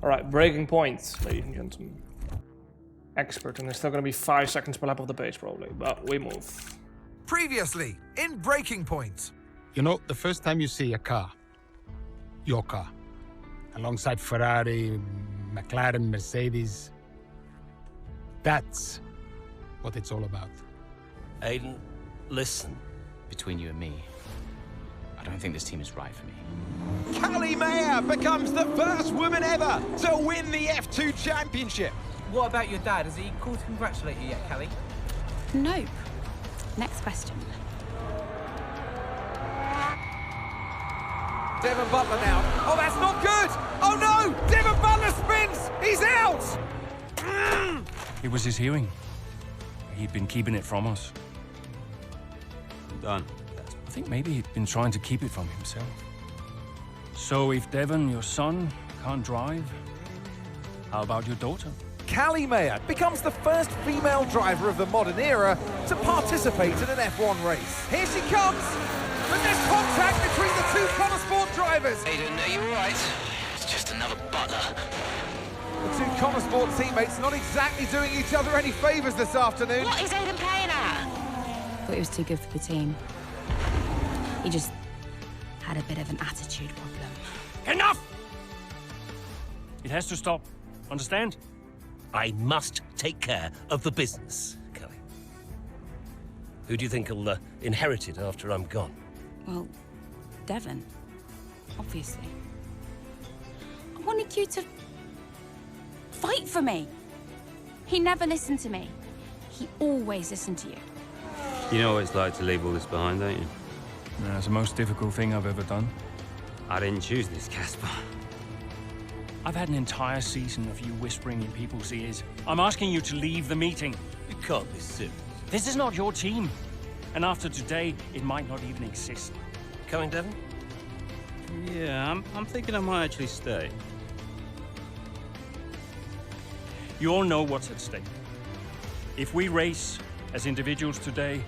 Alright, breaking points, ladies and gentlemen. Expert, and there's still gonna be 5 seconds per lap of the pace probably, but we move. Previously, in breaking point. You know, the first time you see a car, your car, alongside Ferrari, McLaren, Mercedes, that's what it's all about. Aiden, listen. Between you and me, I don't think this team is right for me. Callie Mayer becomes the first woman ever to win the F2 championship. What about your dad? Has he called to congratulate you yet, Callie? Nope. Next question. Devon Butler now. Oh, that's not good. Oh no, Devon Butler spins. He's out. It was his hearing. He'd been keeping it from us. Done. I think maybe he'd been trying to keep it from himself. So if Devon, your son, can't drive, how about your daughter? Callie Mayer becomes the first female driver of the modern era to participate in an F1 race. Here she comes. But there's contact between the two Konnersport drivers. Aiden, are you alright? It's just another Butler. The two Konnersport teammates not exactly doing each other any favours this afternoon. What is Aiden playing at? Thought he was too good for the team. He just had a bit of an attitude problem. Enough! It has to stop. Understand? I must take care of the business, Kelly. Who do you think will inherit it after I'm gone? Well, Devon, obviously. I wanted you to fight for me. He never listened to me. He always listened to you. You know what it's like to leave all this behind, don't you? That's the most difficult thing I've ever done. I didn't choose this, Casper. I've had an entire season of you whispering in people's ears. I'm asking you to leave the meeting. You can't be serious. This is not your team. And after today, it might not even exist. Coming, Devon? Yeah, I'm thinking I might actually stay. You all know what's at stake. If we race as individuals today,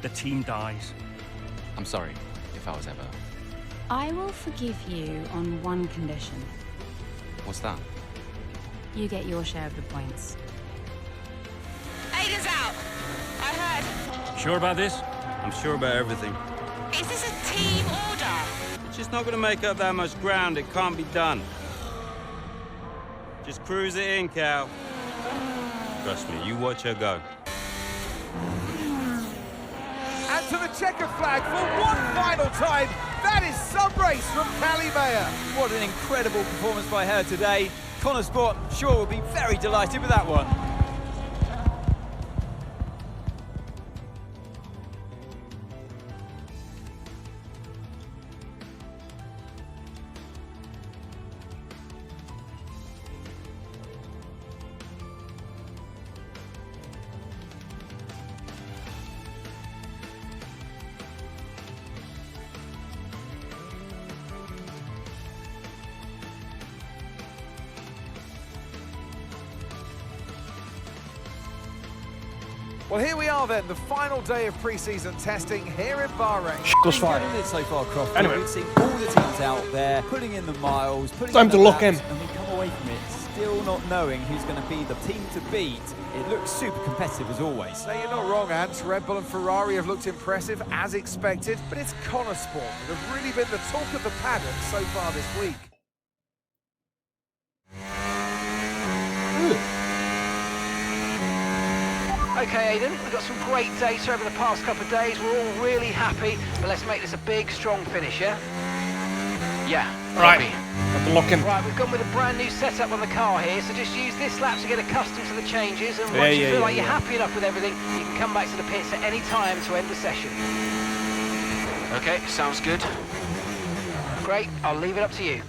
the team dies. I'm sorry if I was ever. I will forgive you on one condition. What's that? You get your share of the points. Aiden's out! I heard. Sure about this? I'm sure about everything. Is this a team order? It's just not going to make up that much ground. It can't be done. Just cruise it in, Cal. Trust me, you watch her go. And to the checkered flag for one final time. That is some race from Callie Mayer. What an incredible performance by her today. Konnersport, sure, will be very delighted with that one. Well, here we are then, the final day of pre-season testing here in Bahrain. Was fine. So far, Croft. Anyway. We've seen all the teams out there, putting in the miles, putting Time in to the lock laps, in. and we come away from it still not knowing who's going to be the team to beat. It looks super competitive as always. Now, you're not wrong, Ant. Red Bull and Ferrari have looked impressive as expected, but it's Konnersport that have really been the talk of the paddock so far this week. Okay, Aiden, we've got some great data over the past couple of days. We're all really happy, but let's make this a big, strong finish, yeah? Yeah. Right. copy. Got the lock in. Right, we've gone with a brand new setup on the car here, so just use this lap to get accustomed to the changes, and once you feel like you're happy enough with everything, you can come back to the pits at any time to end the session. Okay, sounds good. Great, I'll leave it up to you.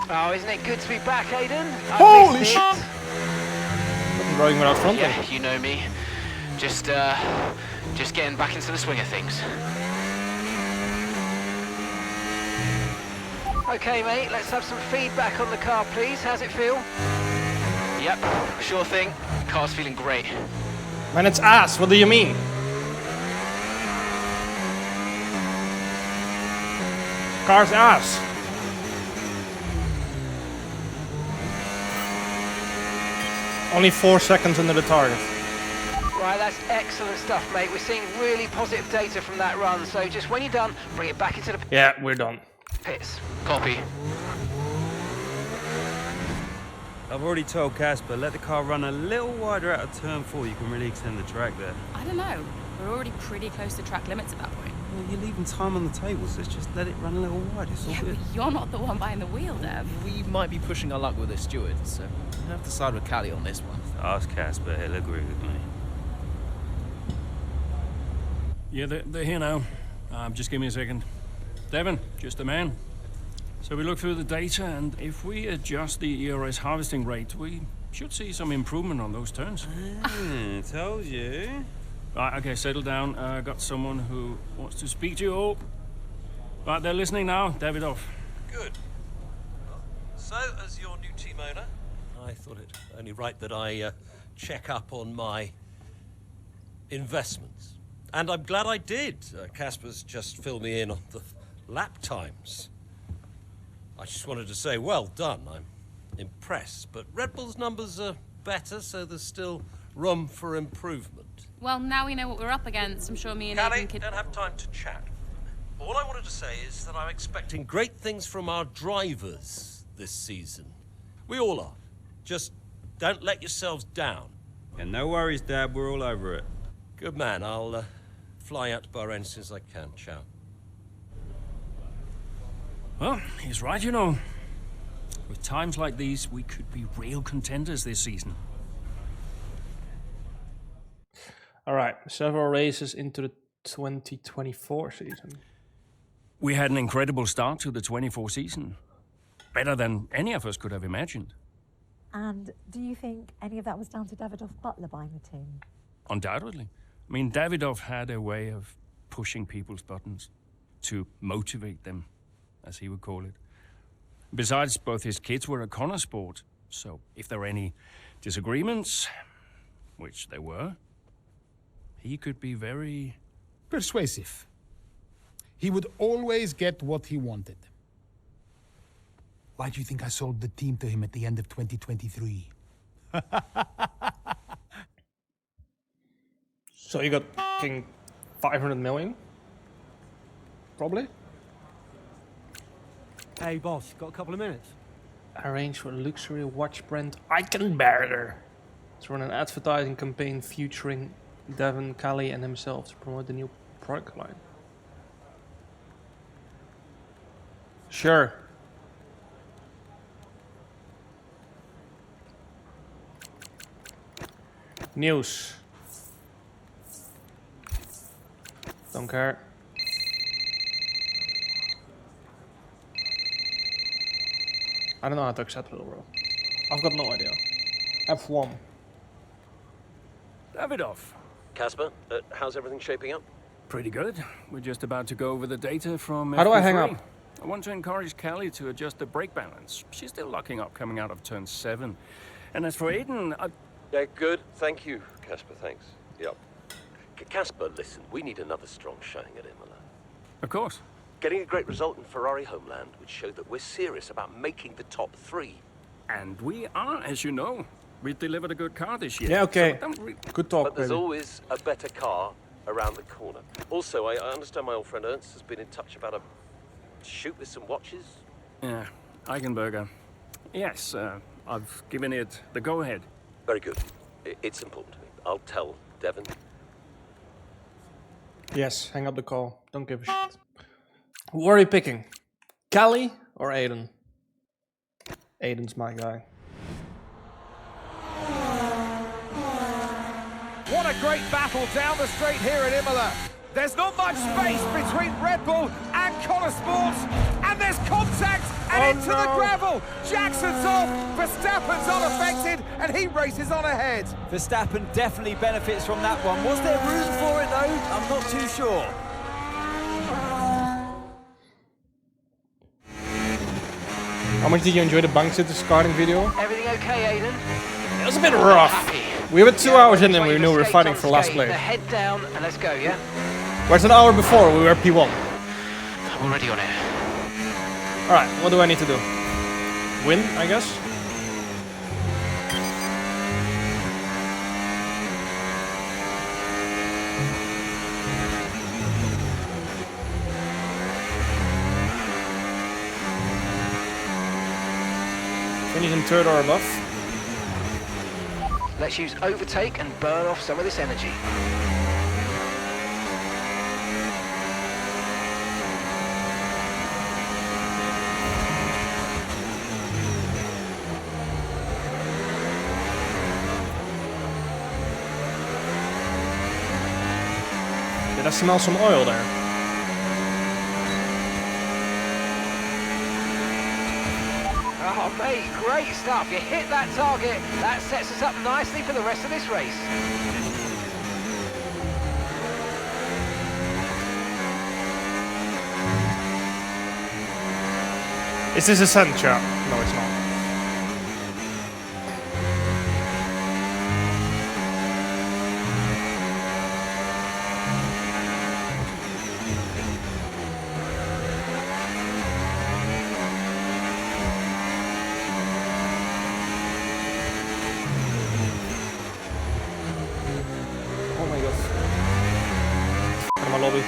Oh, isn't it good to be back, Aiden? Holy shit! Driving without front Yeah, you know me. Just getting back into the swing of things. Okay, mate, let's have some feedback on the car, please. How's it feel? Yep, sure thing. Car's feeling great. Man, it's ass. What do you mean? car's ass. Only 4 seconds under the target. Right, that's excellent stuff, mate. We're seeing really positive data from that run. So just when you're done, bring it back into the Yeah, we're done. pits. Copy. I've already told Casper, let the car run a little wider out of turn 4. You can really extend the track there. I don't know. We're already pretty close to track limits at that point. Well, you're leaving time on the table, so just let it run a little wider. It's all Yeah, good. but you're not the one behind the wheel, Dev. We might be pushing our luck with this steward, so we'll have to side with Callie on this one. Ask Casper, he'll agree with me. Yeah, they're here now. Just give me a second. Devon, just a man. So we look through the data, and if we adjust the ERS harvesting rate, we should see some improvement on those turns. Told you. Right, okay, settle down. Got someone who wants to speak to you all. Right, they're listening now. Davidoff. Good. So, as your new team owner, I thought it only right that I check up on my investments. And I'm glad I did. Casper's just filled me in on the lap times. I just wanted to say, well done. I'm impressed. But Red Bull's numbers are better, so there's still room for improvement. Well, now we know what we're up against. I'm sure me and Callie, Aiden could... don't have time to chat. All I wanted to say is that I'm expecting great things from our drivers this season. We all are. Just don't let yourselves down. And no worries, Dad, we're all over it. Good man. I'll fly out to Bahrain as soon as I can. Ciao. Well, he's right, you know. With times like these, we could be real contenders this season. All right, several races into the 2024 season. We had an incredible start to the 24 season. Better than any of us could have imagined. And do you think any of that was down to Davidoff Butler buying the team? Undoubtedly. I mean, Davidoff had a way of pushing people's buttons to motivate them, as he would call it. Besides, both his kids were at Konnersport, so if there were any disagreements, which there were, he could be very... persuasive. He would always get what he wanted. Why do you think I sold the team to him at the end of 2023? So you got f***ing 500 million? Probably? Hey boss, got a couple of minutes? Arrange for a luxury watch brand Iconbearer to run an advertising campaign featuring Devon, Callie and himself to promote the new product line. Sure. News. Don't care. I don't know how to accept it, bro. I've got no idea. F1. Davidoff. Casper, how's everything shaping up? Pretty good. We're just about to go over the data from How do I hang FP3. up? I want to encourage Callie to adjust the brake balance. She's still locking up coming out of turn 7. And as for Aiden, Yeah, good. Thank you, Casper. Thanks. Yep. Casper, listen, we need another strong showing at Imola. Of course. Getting a great result in Ferrari homeland would show that we're serious about making the top 3. And we are, as you know. We've delivered a good car this year. Yeah, okay. So Good talk, But there's baby. always a better car around the corner. Also, I understand my old friend Ernst has been in touch about a shoot with some watches. Yeah, Eichenberger. Yes, I've given it the go-ahead. Very good. It's important to me. I'll tell Devon. Yes, hang up the call. Don't give a shit. Who are you picking? Callie or Aiden? Aiden's my guy. What a great battle down the straight here at Imola. There's not much space between Red Bull and Konnersport, and there's contact and into the gravel. Jackson's off, Verstappen's unaffected, and he races on ahead. Verstappen definitely benefits from that one. Was there room for it though? I'm not too sure. How much did you enjoy the bunk sitters karting video? Everything okay, Aiden? It was a bit rough. We were 2 hours in and we knew we were fighting for last place. Head down and let's go, yeah? Whereas an hour before we were P1. I'm already on it. Alright, what do I need to do? Win, I guess? Finish in third or above. Let's use overtake and burn off some of this energy. Did I smell some oil there? Oh, mate, great stuff. You hit that target. That sets us up nicely for the rest of this race. Is this a center? No, it's not. Lobby.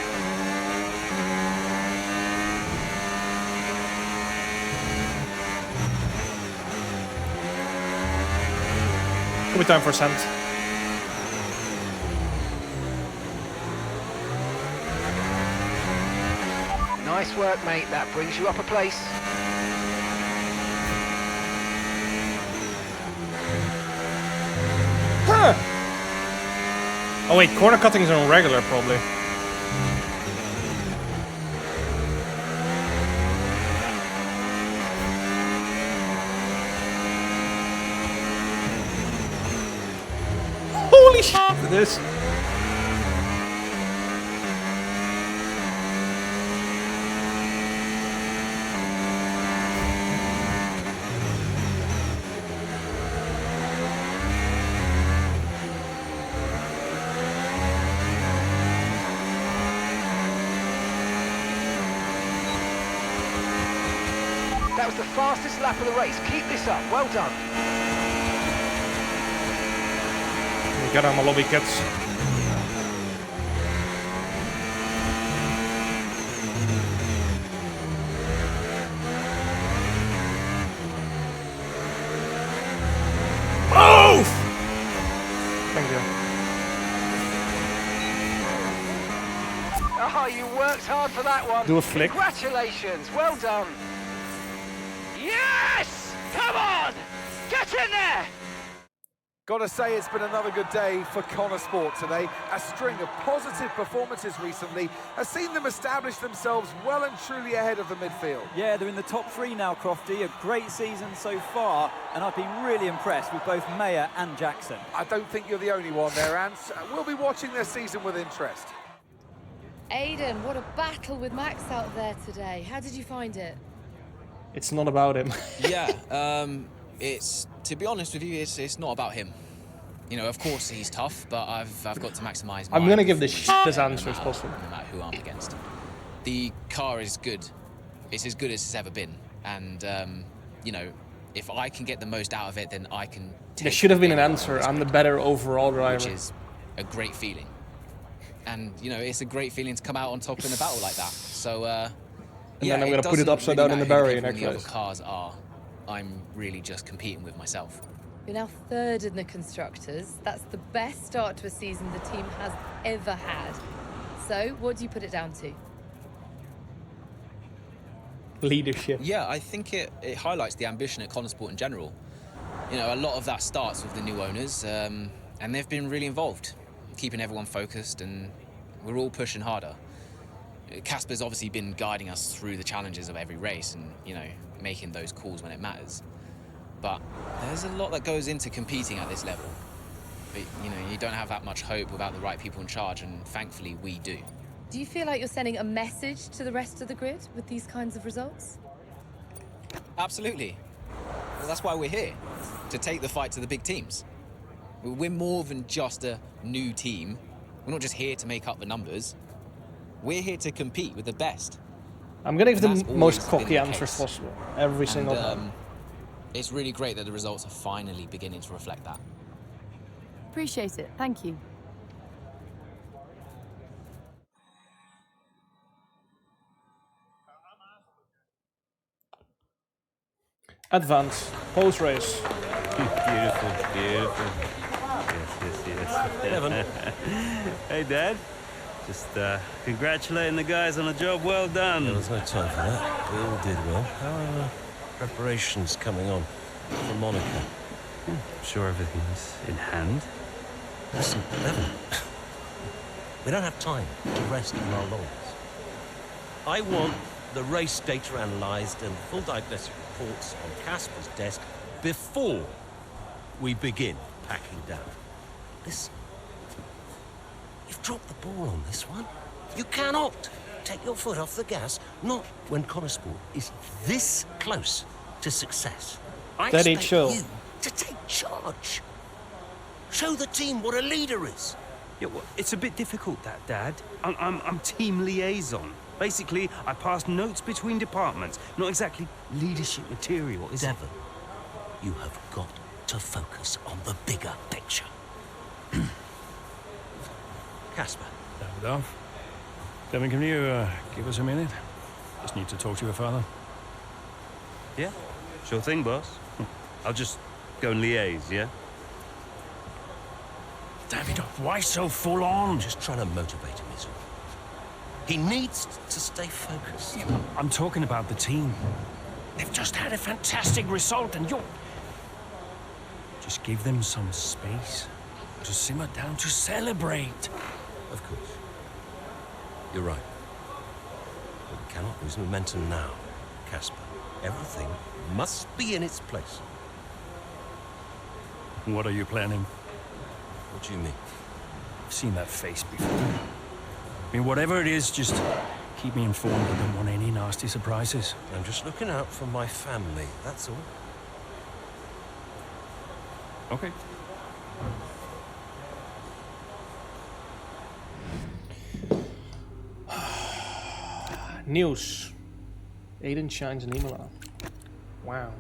Could be time for sand. Nice work, mate. That brings you up a place. Huh. Oh wait, corner cutting's on regular probably. Holy shit for this. That was the fastest lap of the race. Keep this up. Well done. Get on my lobby, kids. Move! Thank you. Oh, you worked hard for that one. Do a flick. Congratulations. Well done. Yes! Come on! Get in there! Got to say, it's been another good day for Konnersport today. A string of positive performances recently has seen them establish themselves well and truly ahead of the midfield. Yeah, they're in the top three now, Crofty. A great season so far, and I've been really impressed with both Mayer and Jackson. I don't think you're the only one there, Ants. We'll be watching their season with interest. Aiden, what a battle with Max out there today. How did you find it? It's not about him. Yeah, it's, to be honest with you, it's not about him. You know, of course he's tough, but I've got to maximise. I'm gonna give the shittest answer as possible. No matter who I'm against. The car is good. It's as good as it's ever been, and you know, if I can get the most out of it, then I can. There should have been an answer. I'm the better overall driver. Which is a great feeling, and you know, it's a great feeling to come out on top in a battle like that. So. And yeah, then I'm going to put it upside down in the barrier next race. The cars are. I'm really just competing with myself. You're now third in the Constructors. That's the best start to a season the team has ever had. So, what do you put it down to? Leadership. Yeah, I think it highlights the ambition at Konnersport in general. You know, a lot of that starts with the new owners, and they've been really involved, keeping everyone focused, and we're all pushing harder. Casper's obviously been guiding us through the challenges of every race and, you know, making those calls when it matters. But there's a lot that goes into competing at this level. But, you know, you don't have that much hope without the right people in charge, and thankfully we do. Do you feel like you're sending a message to the rest of the grid with these kinds of results? Absolutely. Well, that's why we're here, to take the fight to the big teams. We're more than just a new team. We're not just here to make up the numbers. We're here to compete with the best. I'm gonna give That's the most always been cocky the answers case. possible every single time. It's really great that the results are finally beginning to reflect that. Appreciate it. Thank you. Advance. Post race. Beautiful, beautiful. Yes. Evan. Hey, Dad. Just congratulating the guys on a job well done. There was no time for that. We all did well. How are preparations coming on for Monaco? I'm sure everything's in hand. Listen, Evan. We don't have time to rest on our laurels. I want the race data analysed and full diagnostic reports on Casper's desk before we begin packing down. Listen, you've dropped the ball on this one. You cannot take your foot off the gas, not when Konnersport is this close to success. I Daddy, expect chill. you to take charge. Show the team what a leader is. Yeah, well, it's a bit difficult, that, Dad. I'm team liaison. Basically, I pass notes between departments. Not exactly leadership material, is it? Devon, you have got to focus on the bigger picture. Casper. Davidoff. Devon, can you give us a minute? Just need to talk to your father. Yeah, sure thing, boss. I'll just go and liaise, yeah? Davidoff, why so full on? I'm just trying to motivate him, is all. He needs to stay focused. Yeah, I'm talking about the team. They've just had a fantastic result and you're... Just give them some space to simmer down, to celebrate. Of course. You're right. But we cannot lose momentum now, Casper. Everything must be in its place. What are you planning? What do you mean? I've seen that face before. I mean, whatever it is, just keep me informed. I don't want any nasty surprises. I'm just looking out for my family, that's all. Okay. News. Aiden shines in Imola. Wow.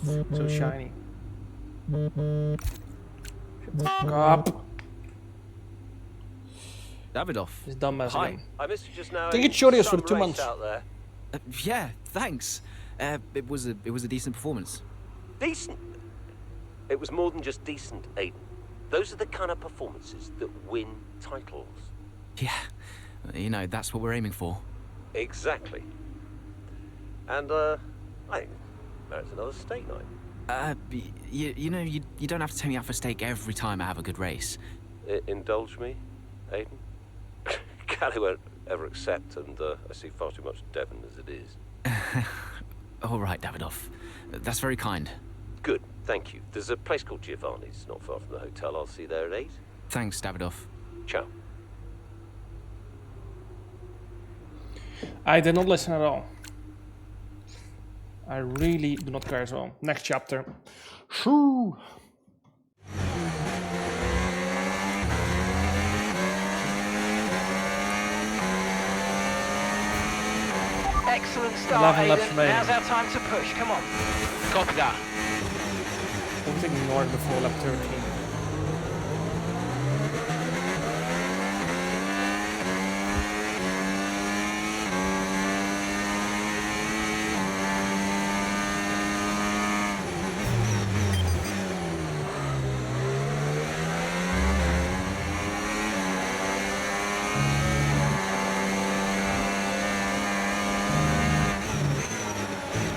So shiny. Shut the fuck up. Davidoff. This dumbass Hi. again. I missed you just now. Think it's shorty us for the 2 months. Out there. Yeah, thanks. It was a decent performance. Decent? It was more than just decent, Aiden. Those are the kind of performances that win titles. Yeah, you know, that's what we're aiming for. Exactly. And, I think merits another steak night. You know, you don't have to take me out for steak every time I have a good race. Indulge me, Aiden? Callie won't ever accept, and I see far too much Devon as it is. All right, Davidoff. That's very kind. Good, thank you. There's a place called Giovanni's, not far from the hotel. I'll see you there at 8. Thanks, Davidoff. Ciao. I did not listen at all. I really do not care as well. Next chapter. Shoo! Excellent start, 11 laps Aiden. remaining. Now's our time to push. Come on. Copy that. Don't ignore before lap 13.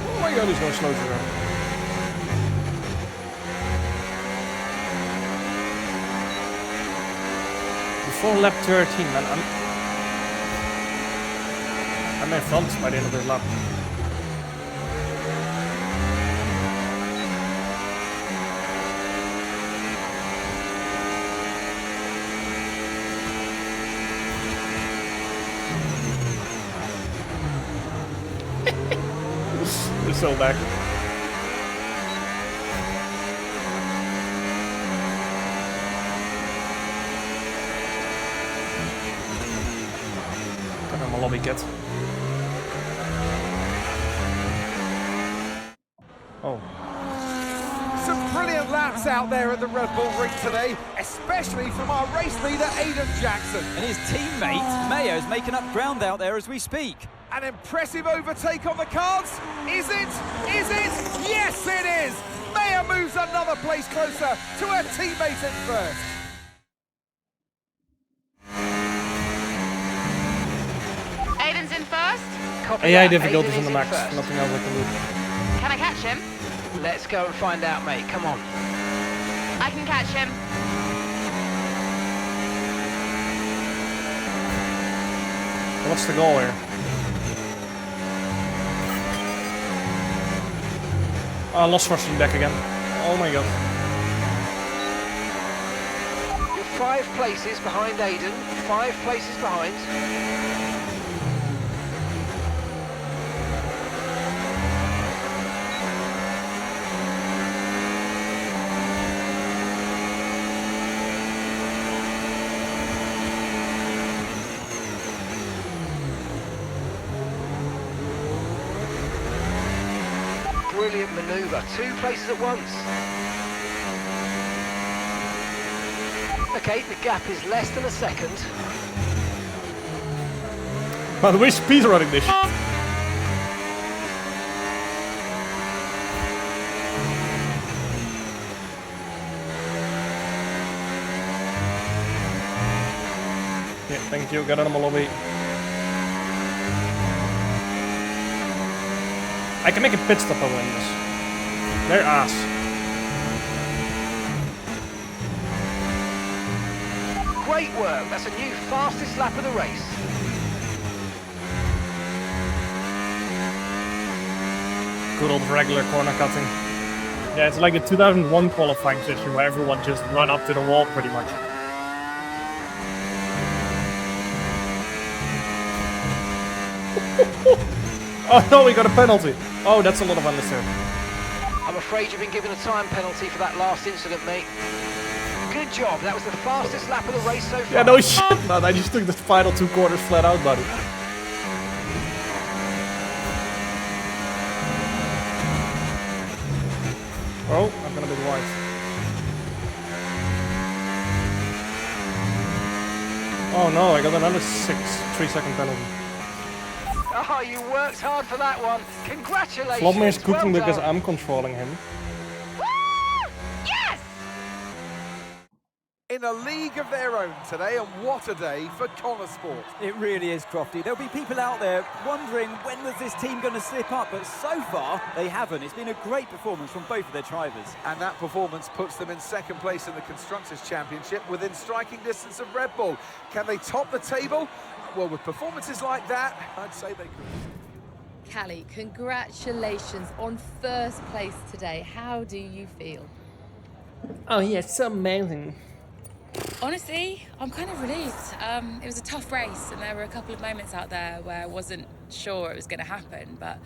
Oh my god, he's going slow zero. Before lap 13, man, I'm in front by the end of this lap. We're so back. I'm a lobby cat. out there at the Red Bull ring today, especially from our race leader, Aiden Jackson. And his teammate, Mayer, is making up ground out there as we speak. An impressive overtake on the cards. Is it? Is it? Yes, it is! Mayer moves another place closer to her teammate in first. Aiden's in first. Copy AI that. difficulties Aiden on the is max. first. Nothing else I can do. Can I catch him? Let's go and find out, mate. Come on. I can catch him. What's the goal here? Oh, lost rushing back again. Oh my god. You're 5 places behind Aiden. 5 places behind. Brilliant manoeuvre. 2 places at once. Okay, the gap is less than a second. By the way, speed running this. Yeah, thank you. Got animal lobby. I can make a pit stop and win this. They're ass. Great work. That's a new fastest lap of the race. Good old regular corner cutting. Yeah, it's like the 2001 qualifying session where everyone just run up to the wall pretty much. Oh no, we got a penalty. Oh, that's a lot of understeer. I'm afraid you've been given a time penalty for that last incident, mate. Good job. That was the fastest lap of the race so far. Yeah, no shit, man. I just took the final 2 quarters flat out, buddy. Oh, I'm gonna be wide. Oh no, I got another 3-second penalty. Oh, you worked hard for that one. Congratulations. Vladimir is cooking well because done. I'm controlling him. Yes! In a league of their own today, and what a day for Konnersport. It really is, Crofty. There'll be people out there wondering when was this team going to slip up, but so far they haven't. It's been a great performance from both of their drivers. And that performance puts them in second place in the Constructors' Championship within striking distance of Red Bull. Can they top the table? Well, with performances like that, I'd say they could. Callie, congratulations on first place today. How do you feel? Oh yeah, it's amazing. Honestly, I'm kind of relieved. It was a tough race, and there were a couple of moments out there where I wasn't sure it was going to happen, but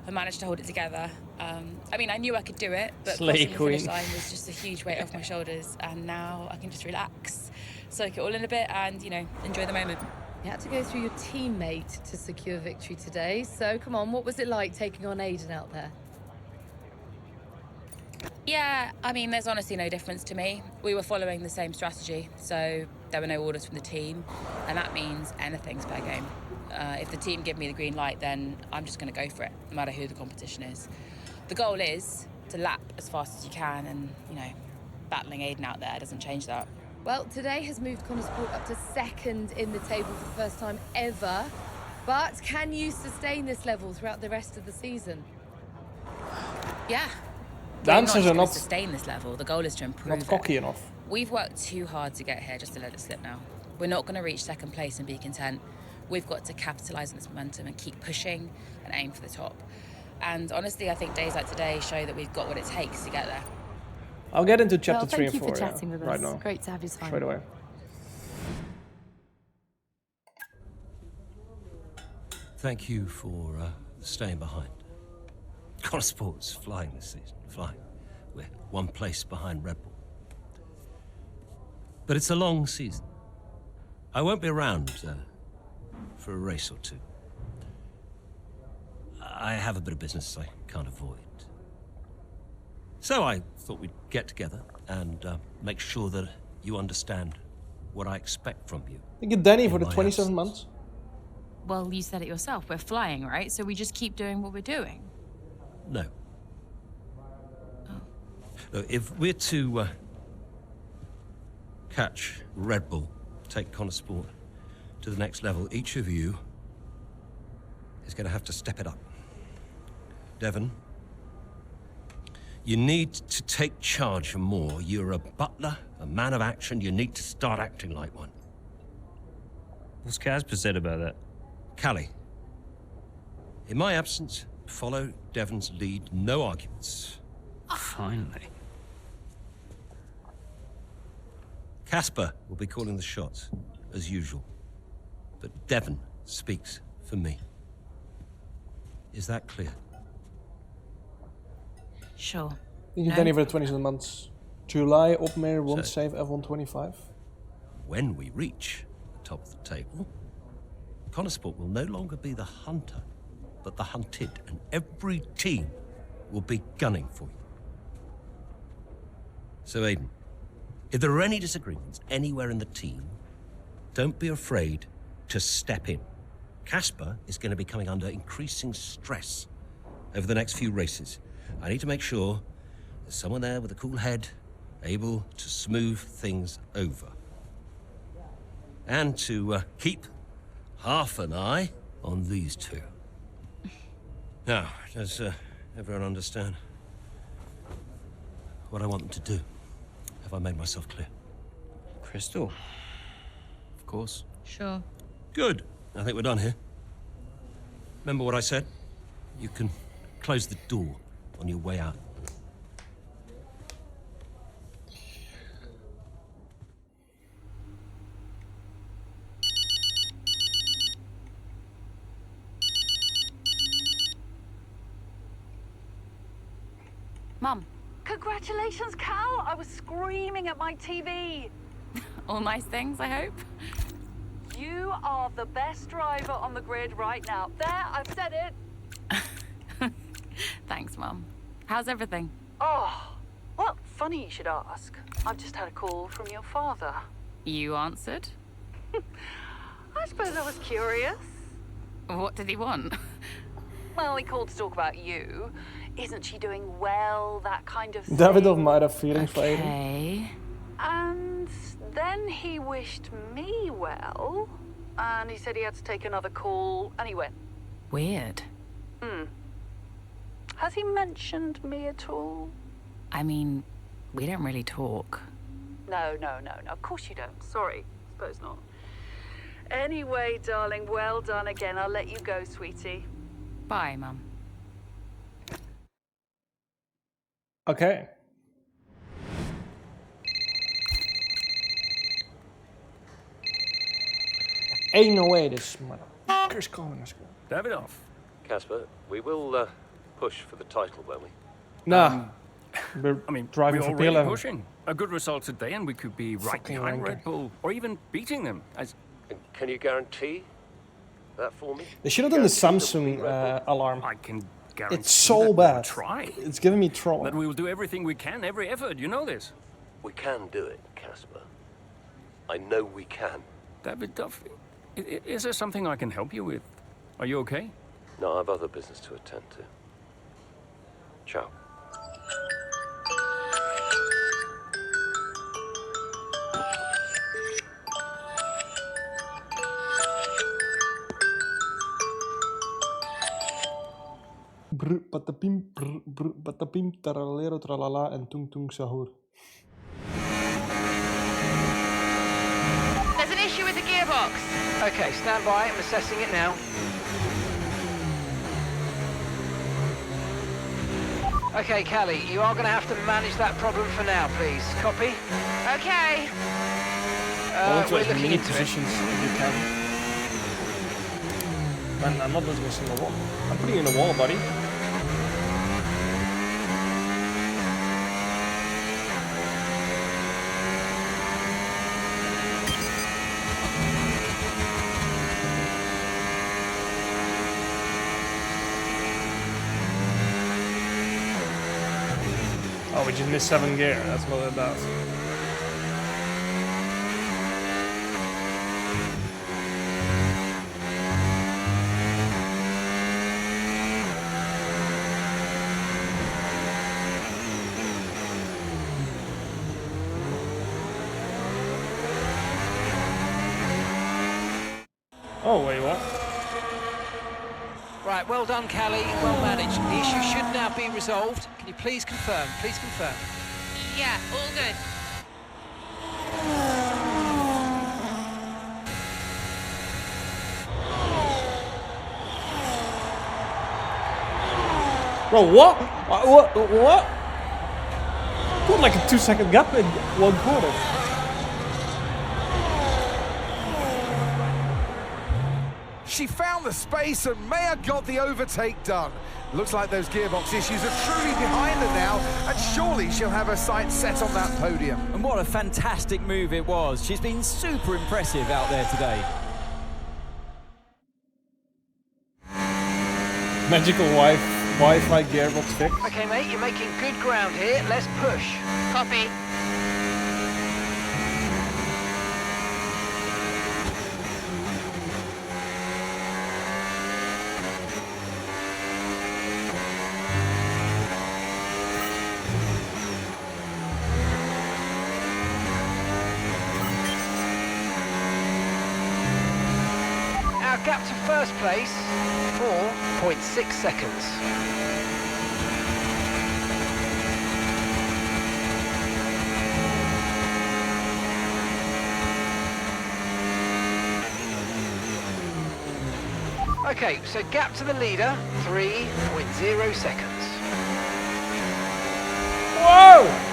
I managed to hold it together. I mean, I knew I could do it, but crossing the finish line was just a huge weight off my shoulders, and now I can just relax, soak it all in a bit, and, you know, enjoy the moment. You had to go through your teammate to secure victory today, so come on, what was it like taking on Aiden out there? Yeah, I mean, there's honestly no difference to me. We were following the same strategy, so there were no orders from the team, and that means anything's fair game. If the team give me the green light, then I'm just going to go for it, no matter who the competition is. The goal is to lap as fast as you can, and, you know, battling Aiden out there doesn't change that. Well, today has moved Konnersport up to second in the table for the first time ever, but can you sustain this level throughout the rest of the season? Yeah. The answers are not sustain this level. The goal is to improve. Not cocky enough. We've worked too hard to get here just to let it slip now. We're not going to reach second place and be content. We've got to capitalise on this momentum and keep pushing and aim for the top. And honestly, I think days like today show that we've got what it takes to get there. I'll get into chapter 3 and 4 Thank you for chatting with us. right now. Great to have you time. Straight away. Thank you for staying behind. Konnersport's flying this season, flying. We're 1 place behind Red Bull. But it's a long season. I won't be around for a race or 2. I have a bit of business I can't avoid. So I thought we'd get together and make sure that you understand what I expect from you. Thank you, Danny, for the my 27 absence. months. Well, you said it yourself. We're flying, right? So we just keep doing what we're doing. No. Look, if we're to catch Red Bull, take Konnersport to the next level, each of you is going to have to step it up. Devon, you need to take charge more. You're a butler, a man of action. You need to start acting like one. What's Casper said about that? Callie, in my absence, follow Devon's lead. No arguments. Finally. Casper will be calling the shots, as usual. But Devon speaks for me. Is that clear? Sure. Thank you, Danny, for the 27 months. July, Opmeer, won't So- save F125. When we reach the top of the table, Konnersport will no longer be the hunter, but the hunted, and every team will be gunning for you. So, Aiden, if there are any disagreements anywhere in the team, don't be afraid to step in. Casper is going to be coming under increasing stress over the next few races. I need to make sure there's someone there with a cool head, able to smooth things over. And to keep half an eye on these two. Now, does everyone understand what I want them to do? Have I made myself clear? Crystal. Of course. Sure. Good. I think we're done here. Remember what I said? You can close the door on your way out. Mum. Congratulations, Cal! I was screaming at my TV. All nice things, I hope. You are the best driver on the grid right now. There, I've said it. Thanks, Mum. How's everything? Oh, well, funny you should ask. I've just had a call from your father. You answered? I suppose I was curious. What did he want? Well, he called to talk about you. Isn't she doing well? That kind of thing. Davidoff might have feelings for Aiden. Okay. And then he wished me well. And he said he had to take another call, and he went. Weird. Has he mentioned me at all? I mean, we don't really talk. No. Of course you don't. Sorry. Suppose not. Anyway, darling, well done again. I'll let you go, sweetie. Bye, Mum. Okay. Ain't no way this motherfucker's calling us. Davidoff. Casper, we will push for the title, won't we? Nah. We're driving we're for already P11. pushing. A good result today and we could be right Fucking behind wanker. Red Bull, or even beating them. As Can you guarantee that for me? They should have done the Samsung alarm. I can guarantee It's so that we'll bad. try. It's giving me trouble. But we will do everything we can, every effort, you know this. We can do it, Casper. I know we can. Davidoff, is there something I can help you with? Are you okay? No, I have other business to attend to. Ciao. Brr, patapim, taralero, tralala en tung tung sahur. There's an issue with the gearbox. Okay, stand by. I'm assessing it now. Okay, Callie, you are going to have to manage that problem for now, please. Copy? Okay. Go We're into as looking many into it. positions as you can. Man, I'm not losing a single wall. I'm putting you in a wall, buddy. Oh, we just missed 7 gear. That's what it does. Oh, wait, what? Right, well done, Callie. Well managed. The issue should now be resolved. Can you please confirm? Please confirm. Yeah, all good. Bro, what? What? Got like a 2-second gap in 1 quarter. She found the space and Maya got the overtake done. Looks like those gearbox issues are truly behind her now, and surely she'll have her sights set on that podium. And what a fantastic move it was. She's been super impressive out there today. Magical Wi-Fi gearbox fix. Okay, mate, you're making good ground here. Let's push. Copy. Our gap to first place, 4.6 seconds. Okay, so gap to the leader, 3.0 seconds. Whoa!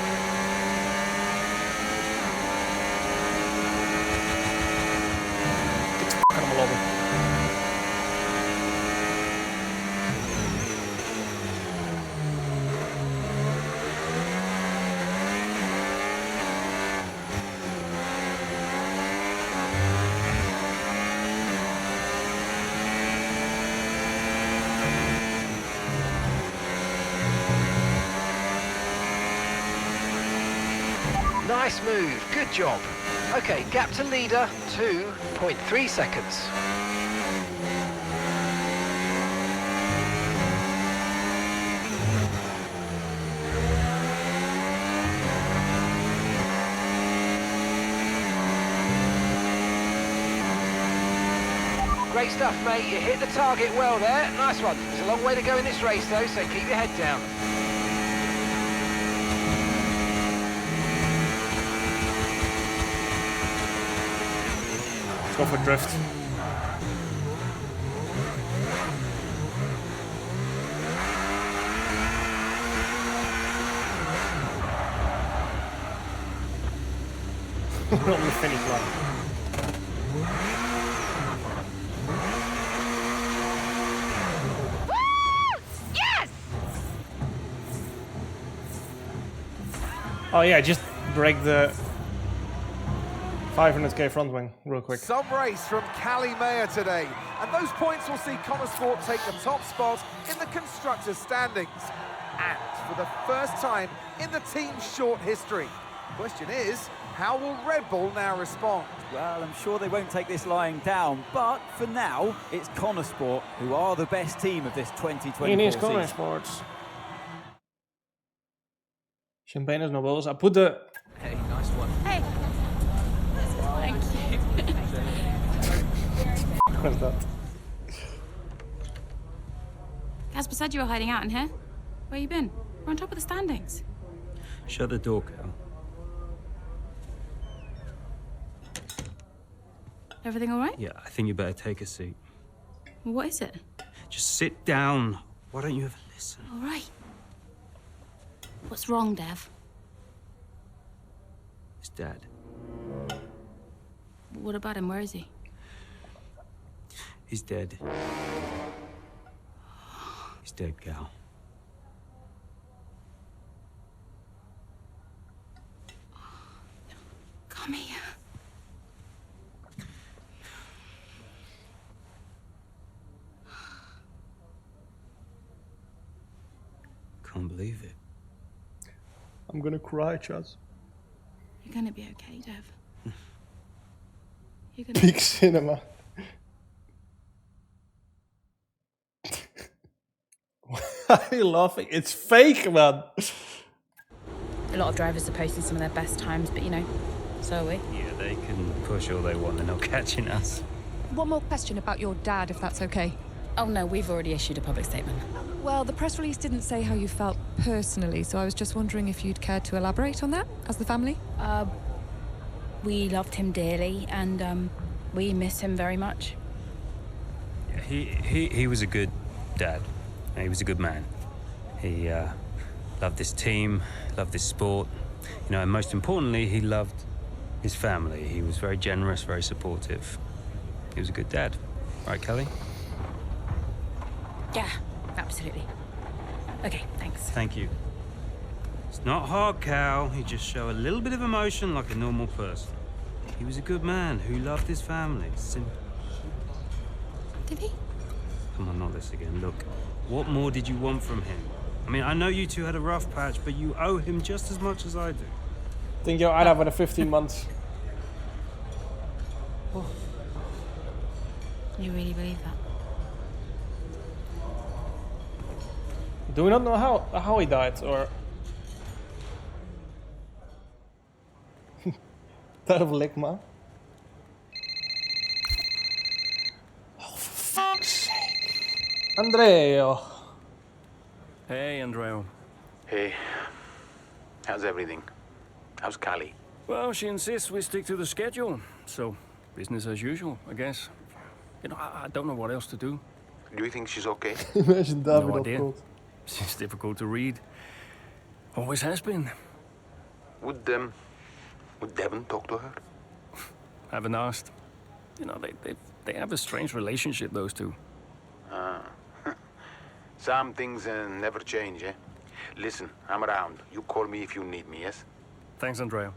Nice move, good job. Okay, gap to leader, 2.3 seconds. Great stuff, mate. You hit the target well there. Nice one. There's a long way to go in this race, though, so keep your head down. Go for drift. On the finish line. Yes! Oh yeah, just break the 500k front wing real quick. Some race from Callie Mayer today, and those points will see Konnersport take the top spot in the constructors' standings. And for the first time in the team's short history. Question is, how will Red Bull now respond? Well, I'm sure they won't take this lying down, but for now, it's Konnersport who are the best team of this 2024 It is season. Konnersport. Champagne is nobles. I put the... Hey, nice one. Hey. Thank you. What's that? Casper said you were hiding out in here. Where you been? We're on top of the standings. Shut the door, Cal. Everything all right? Yeah, I think you better take a seat. Well, what is it? Just sit down. Why don't you ever listen? All right. What's wrong, Dev? It's Dad. What about him? Where is he? He's dead. He's dead, Cal. Come here. Can't believe it. I'm gonna cry, Chaz. You're gonna be okay, Dev. You're gonna Peak cinema. Why are you laughing? It's fake, man. A lot of drivers are posting some of their best times, but you know, so are we. Yeah, they can push all they want. They're not catching us. One more question about your dad, if that's okay. Oh no, we've already issued a public statement. Well, the press release didn't say how you felt personally, so I was just wondering if you'd care to elaborate on that as the family. We loved him dearly, and we miss him very much. Yeah, he was a good dad. He was a good man. He loved this team, loved this sport. You know, and most importantly, he loved his family. He was very generous, very supportive. He was a good dad. Right, Kelly? Yeah, absolutely. Okay, thanks. Thank you. It's not hard, Cal. You just show a little bit of emotion like a normal person. He was a good man who loved his family. Simple. Did he? Come on, not this again. Look, what more did you want from him? I mean, I know you two had a rough patch, but you owe him just as much as I do. Think you're out with the 15 months. Oh. You really believe that? Do we not know how he died, or that of Ligma? Oh, for fuck's sake! Andreo. Hey, Andreo. Hey, how's everything? How's Callie? Well, she insists we stick to the schedule, so business as usual, I guess. You know, I don't know what else to do. Do you think she's okay? Imagine David No op idea. cold. She's difficult to read. Always has been. Would Devon talk to her? Haven't asked. You know, they have a strange relationship, those two. Some things never change, eh? Listen, I'm around. You call me if you need me, yes? Thanks, Andreo.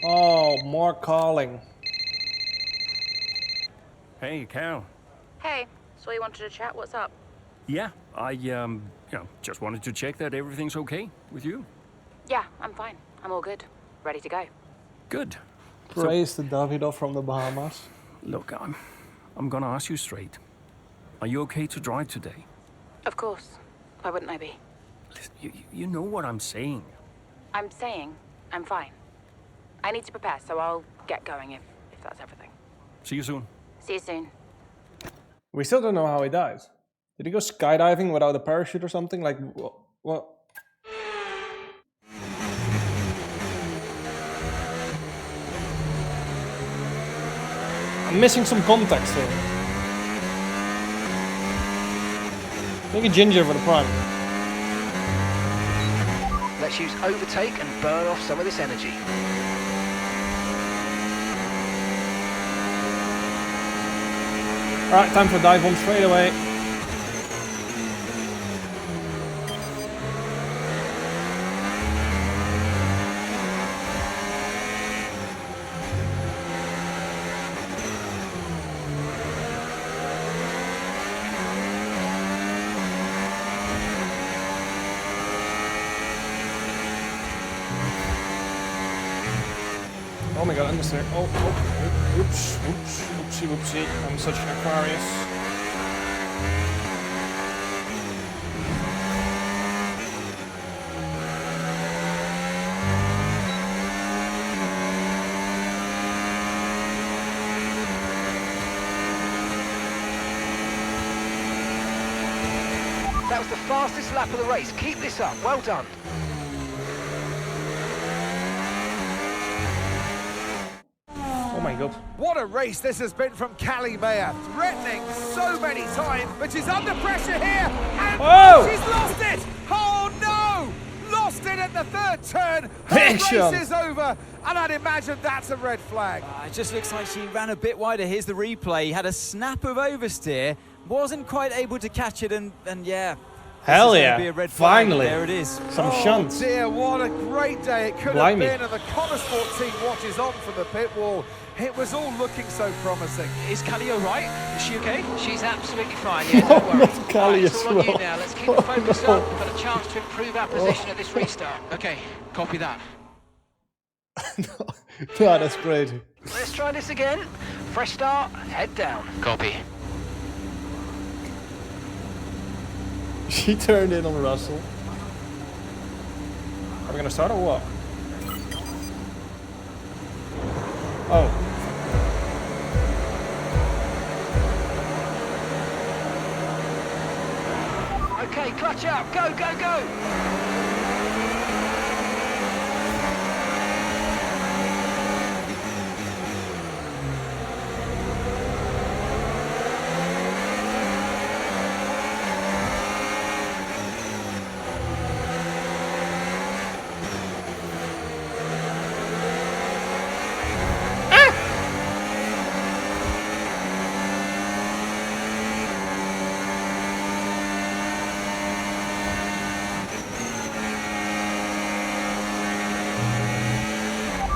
Oh, more calling. Hey, Cal. Hey, so you wanted to chat? What's up? Yeah, I, just wanted to check that everything's okay with you. Yeah, I'm fine. I'm all good. Ready to go. Good. Praise to Davido from the Bahamas. Look, I'm gonna ask you straight. Are you okay to drive today? Of course. Why wouldn't I be? Listen, you know what I'm saying. I'm saying I'm fine. I need to prepare, so I'll get going if that's everything. See you soon. See you soon. We still don't know how he died. Did he go skydiving without a parachute or something? Like, what? I'm missing some context here. Make a ginger for the prime. Let's use overtake and burn off some of this energy. Alright, time for dive bomb straight away. Oh my god, understeer. Oh, oops, whoopsie. I'm such an Aquarius. That was the fastest lap of the race. Keep this up. Well done. Oh my god. What a race this has been from Callie Mayer. Threatening so many times, but she's under pressure here. And she's lost it. Oh no! Lost it at the third turn. Her race is over. And I'd imagine that's a red flag. It just looks like she ran a bit wider. Here's the replay. Had a snap of oversteer. Wasn't quite able to catch it. And yeah, Hell This is yeah, gonna be a red flag. finally. There it is. Some shunts. Dear, what a great day it could Blimey. have been, and the Konnersport team watches on from the pit wall. It was all looking so promising. Is Callie all right? Is she okay? She's absolutely fine, yeah, don't worry. Not Callie It's as all on you well. now. Let's keep the focus no. up. We've got a chance to improve our position at this restart. Okay, copy that. No, that's crazy. Let's try this again. Fresh start, head down. Copy. She turned in on Russell. Are we gonna start or what? Oh. Okay, clutch up. Go, go, go.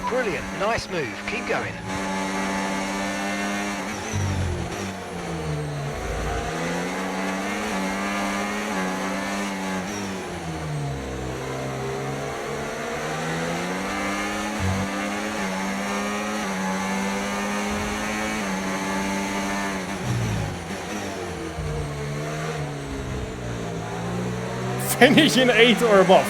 Brilliant, nice move. Keep going. Finish in 8 or above.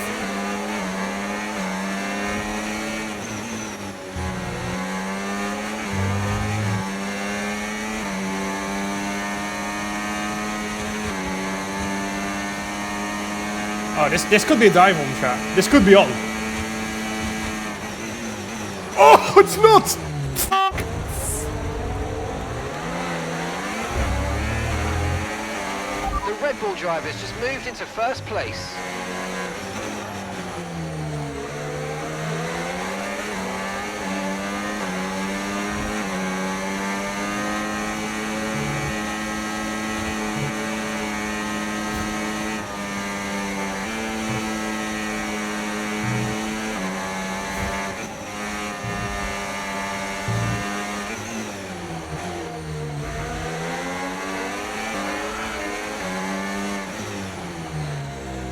Oh, this could be a dive on track. This could be on. Oh, it's not! Fuck! The Red Bull drivers just moved into first place.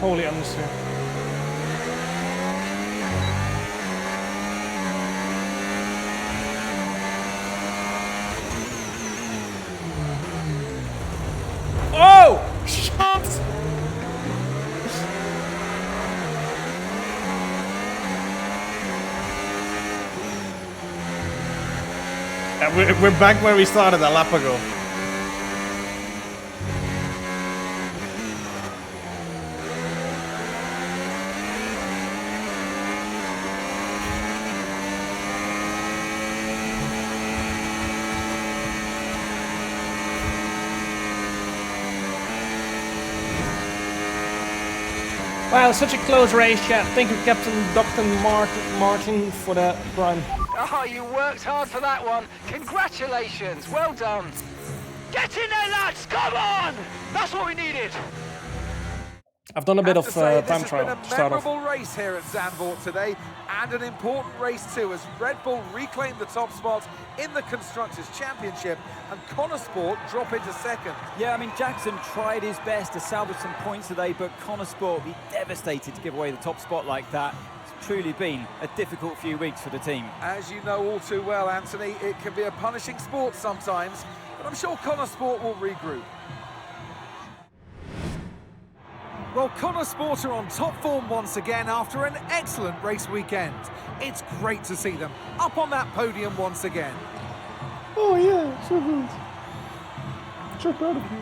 Holy understeer. Oh! Shit! We're back where we started a lap ago. Wow, such a close race, chat. Thank you, Captain Dr. Martin, for the prime. Oh, you worked hard for that one. Congratulations. Well done. Get in there, lads. Come on. That's what we needed. I've done a bit of time This trial has to been a start off. memorable race here at Zandvoort today, and an important race too, as Red Bull reclaim the top spot in the Constructors' Championship, and Konnersport drop into second. Yeah, I mean, Jackson tried his best to salvage some points today, but Konnersport will be devastated to give away the top spot like that. It's truly been a difficult few weeks for the team. As you know all too well, Anthony, it can be a punishing sport sometimes, but I'm sure Konnersport will regroup. Well, Konnersport are on top form once again after an excellent race weekend. It's great to see them up on that podium once again. Oh yeah, so good. So proud of you.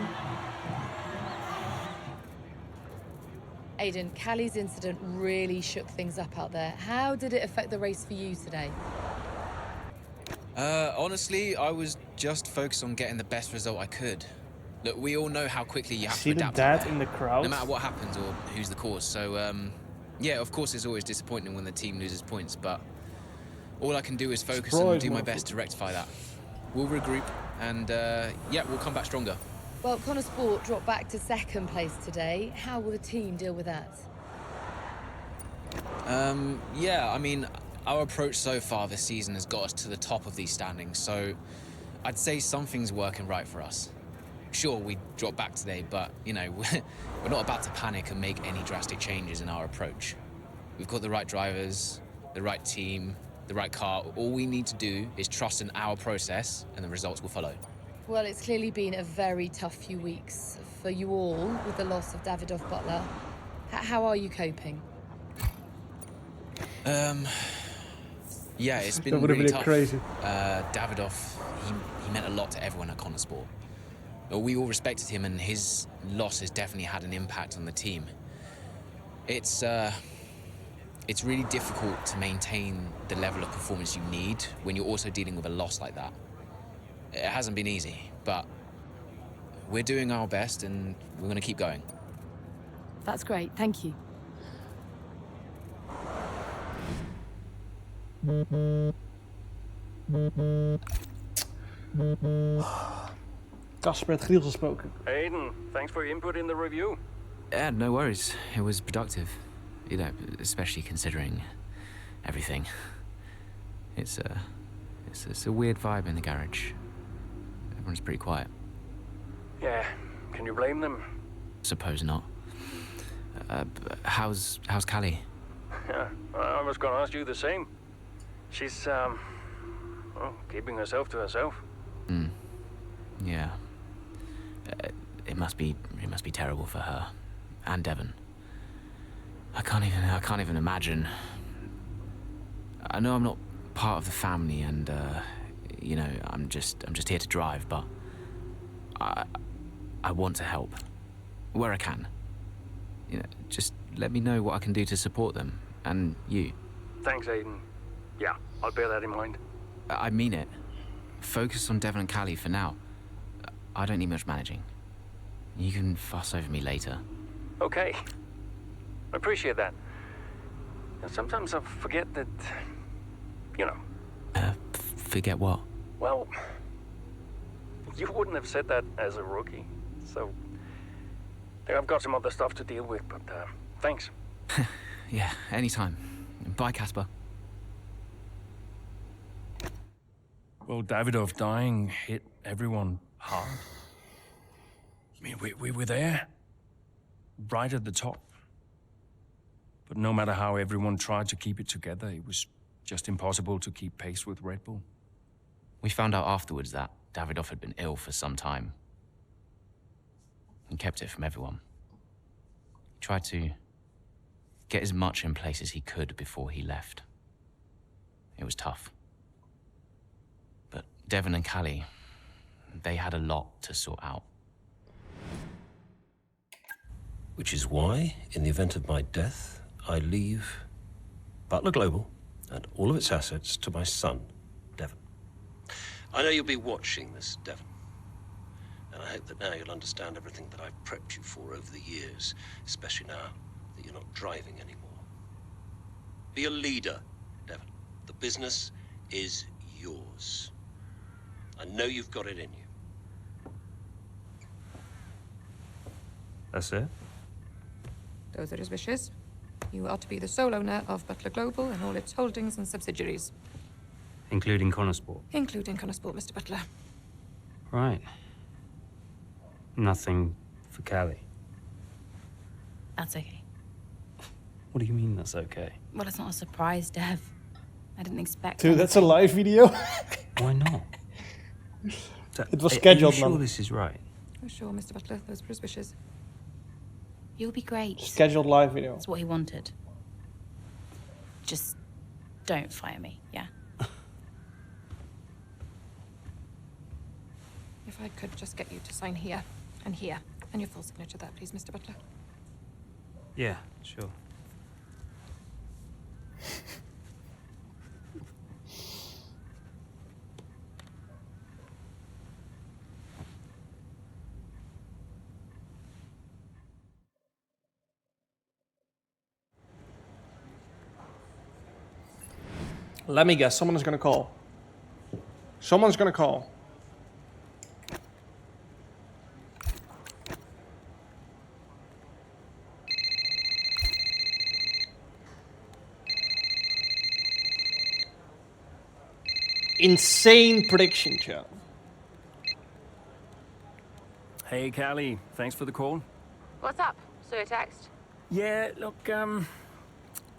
Aidan, Callie's incident really shook things up out there. How did it affect the race for you today? Honestly, I was just focused on getting the best result I could. Look, we all know how quickly you have See to the adapt dad in the crowd? no matter what happens or who's the cause. So, yeah, of course it's always disappointing when the team loses points, but all I can do is focus and do my best to rectify that. We'll regroup and, yeah, we'll come back stronger. Well, Konnersport dropped back to second place today. How will the team deal with that? Yeah, I mean, our approach so far this season has got us to the top of these standings, so I'd say something's working right for us. Sure, we dropped back today, but, you know, we're not about to panic and make any drastic changes in our approach. We've got the right drivers, the right team, the right car. All we need to do is trust in our process, and the results will follow. Well, it's clearly been a very tough few weeks for you all with the loss of Davidoff Butler. How are you coping? Yeah, it's been really tough. Crazy. Davidoff, he meant a lot to everyone at Konnersport. We all respected him, and his loss has definitely had an impact on the team. It's really difficult to maintain the level of performance you need when you're also dealing with a loss like that. It hasn't been easy, but we're doing our best, and we're going to keep going. That's great, thank you. Casper het Griels gesproken. Aiden, thanks for your input in the review. Yeah, no worries. It was productive. You know, especially considering everything. It's a weird vibe in the garage. Everyone's pretty quiet. Yeah, can you blame them? Suppose not. How's Callie? Yeah, I was gonna ask you the same. She's, keeping herself to herself. Yeah. It must be terrible for her. And Devon. I can't even imagine. I know I'm not part of the family, and you know, I'm just here to drive, but I want to help where I can. You know, just let me know what I can do to support them and you. Thanks, Aiden. Yeah, I'll bear that in mind. I mean it. Focus on Devon and Callie for now. I don't need much managing. You can fuss over me later. Okay. I appreciate that. And sometimes I forget that, you know. Forget what? Well, you wouldn't have said that as a rookie. So, I've got some other stuff to deal with, but thanks. Yeah, anytime. Bye, Casper. Well, Davidoff dying hit everyone hard. I mean, we were there, right at the top. But no matter how everyone tried to keep it together, it was just impossible to keep pace with Red Bull. We found out afterwards that Davidoff had been ill for some time. He kept it from everyone. He tried to get as much in place as he could before he left. It was tough. But Devon and Callie, they had a lot to sort out. Which is why, in the event of my death, I leave Butler Global and all of its assets to my son, Devon. I know you'll be watching this, Devon. And I hope that now you'll understand everything that I've prepped you for over the years, especially now that you're not driving anymore. Be a leader, Devon. The business is yours. I know you've got it in you. That's it? Those are his wishes. You are to be the sole owner of Butler Global and all its holdings and subsidiaries. Including Konnersport? Including Konnersport, Mr. Butler. Right. Nothing for Callie? That's okay. What do you mean that's okay? Well, it's not a surprise, Dev. I didn't expect Dude, that's a live video. Why not? It was scheduled, Are you sure man. this is right? Oh, sure, Mr. Butler. Those were his wishes. You'll be great. Scheduled live video. That's what he wanted. Just don't fire me, yeah? If I could just get you to sign here, and your full signature there, please, Mr. Butler. Yeah, sure. Let me guess, someone is gonna call. Someone's gonna call. insane prediction, chat. Hey, Callie. Thanks for the call. What's up? Saw your text. Yeah, look,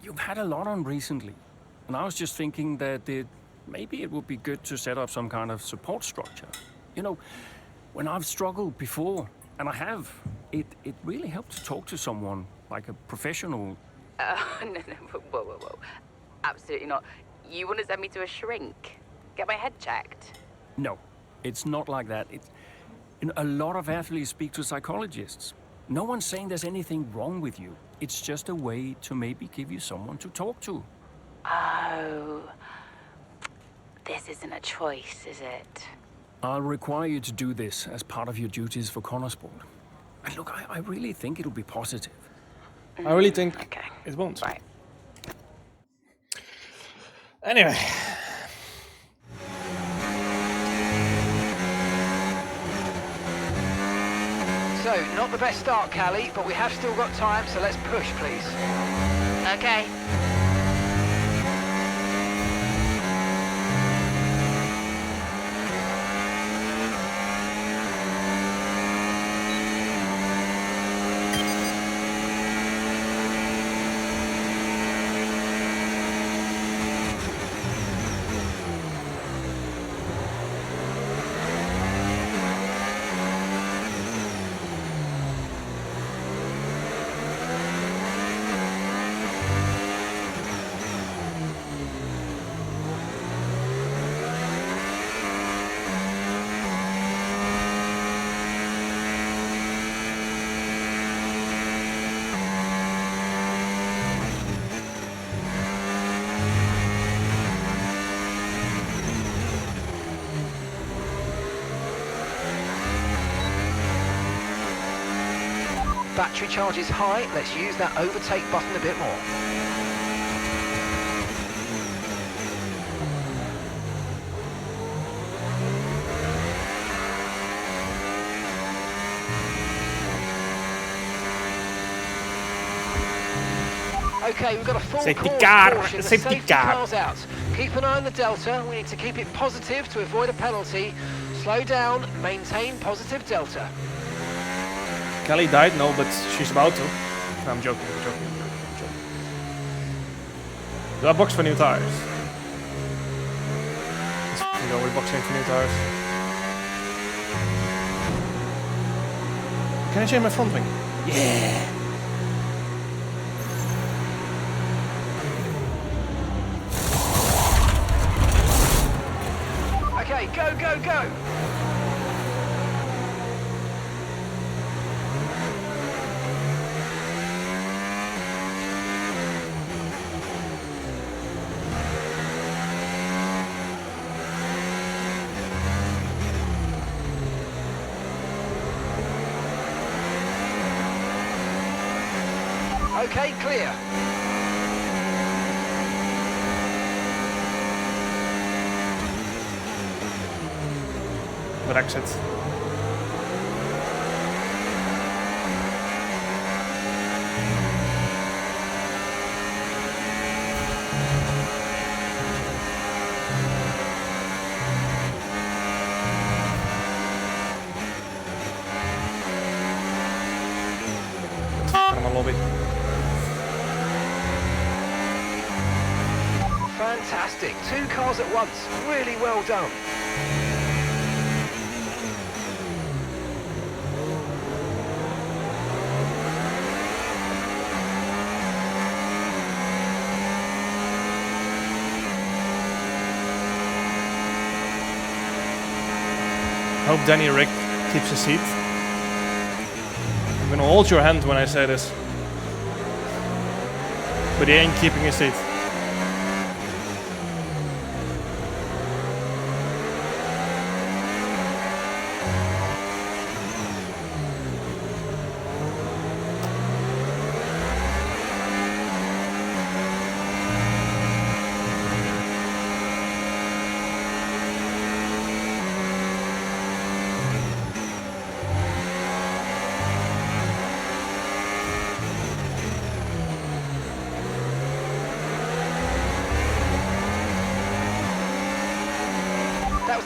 you've had a lot on recently. And I was just thinking that maybe it would be good to set up some kind of support structure. You know, when I've struggled before, and I have, it really helps to talk to someone, like a professional. No, whoa. Absolutely not. You want to send me to a shrink? Get my head checked? No, it's not like that. A lot of athletes speak to psychologists. No one's saying there's anything wrong with you. It's just a way to maybe give you someone to talk to. Oh, this isn't a choice, is it? I'll require you to do this as part of your duties for Konnersport. And look, I really think it'll be positive. I really think it won't. Right. Anyway. So, not the best start, Callie, but we have still got time, so let's push, please. Okay. Battery charge is high, let's use that overtake button a bit more. Okay, we've got a full Safety course car, caution. The safety car. car's out. Keep an eye on the delta. We need to keep it positive to avoid a penalty. Slow down, maintain positive delta. Kelly died, no, but she's about to. No, I'm joking. Do I box for new tires? Let's go, we're boxing for new tires. Can I change my front wing? Yeah! Okay, go! Okay, clear. Good exit. Lobby. Fantastic. 2 cars at once. Really well done. Hope Danny Rick keeps his seat. I'm gonna hold your hand when I say this. But he ain't keeping his seat.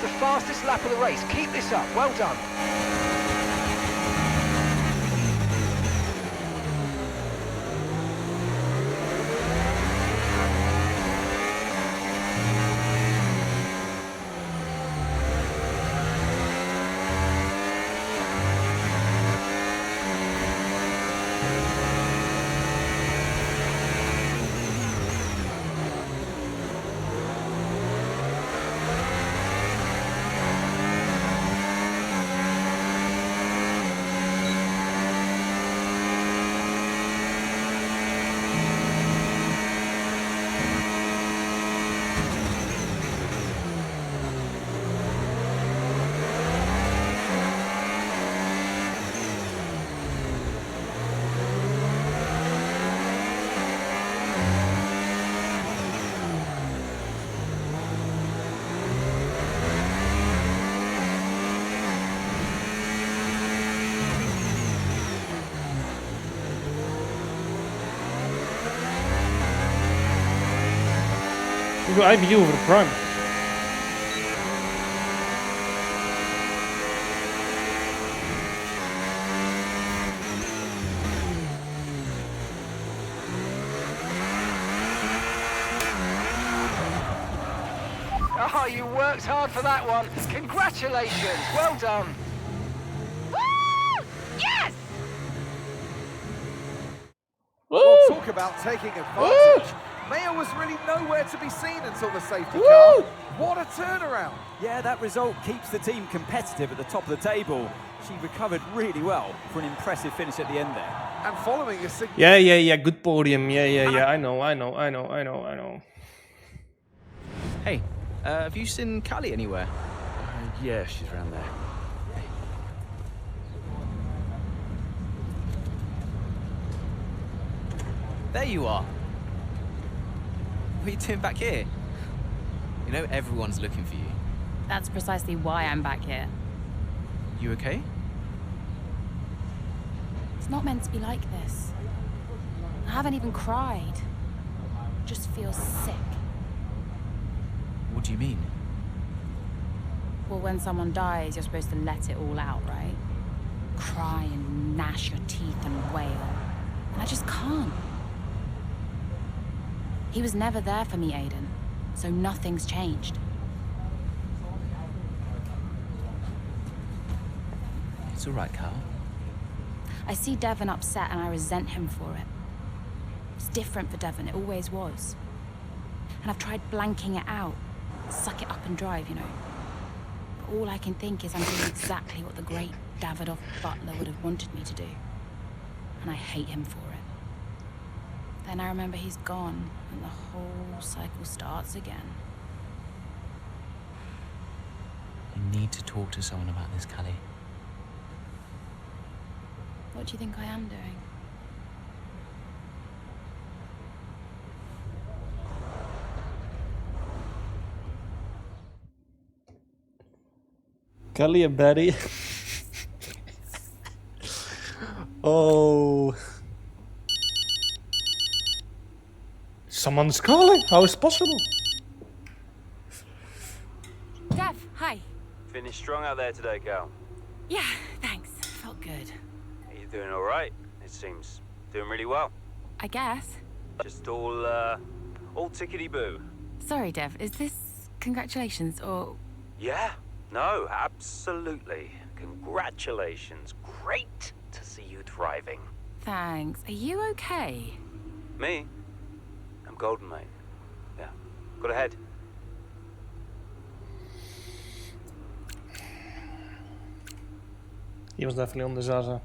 the fastest lap of the race. Keep this up. Well done. Ik wil IBU over de Prime. Oh, you worked hard for that one. Congratulations. Well done. Woo! Yes! We'll talk about taking advantage. Mayer was really nowhere to be seen until the safety car. What a turnaround. Yeah, that result keeps the team competitive at the top of the table. She recovered really well for an impressive finish at the end there. And following a Yeah, good podium. Yeah, I know. Hey, have you seen Callie anywhere? Yeah, she's around there. There you are. What are you doing back here? You know everyone's looking for you. That's precisely why I'm back here. You okay? It's not meant to be like this. I haven't even cried. Just feel sick. What do you mean? Well, when someone dies, you're supposed to let it all out, right? Cry and gnash your teeth and wail. And I just can't. He was never there for me, Aiden, so nothing's changed. It's all right, Carl. I see Devon upset and I resent him for it. It's different for Devon, it always was. And I've tried blanking it out, suck it up and drive, you know. But all I can think is I'm doing exactly what the great Davidoff Butler would have wanted me to do. And I hate him for it. Then I remember he's gone, and the whole cycle starts again. You need to talk to someone about this, Callie. What do you think I am doing? Kelly and Betty. Oh. Someone's calling. How is it possible? Dev, hi. Finished strong out there today, Cal. Yeah, thanks. Felt good. Are you doing all right? It seems doing really well. I guess. Just all tickety-boo. Sorry, Dev. Is this congratulations or... Yeah. No, absolutely. Congratulations. Great to see you thriving. Thanks. Are you okay? Me? I'm golden, mate. Yeah. Got ahead. He was definitely on the Zaza.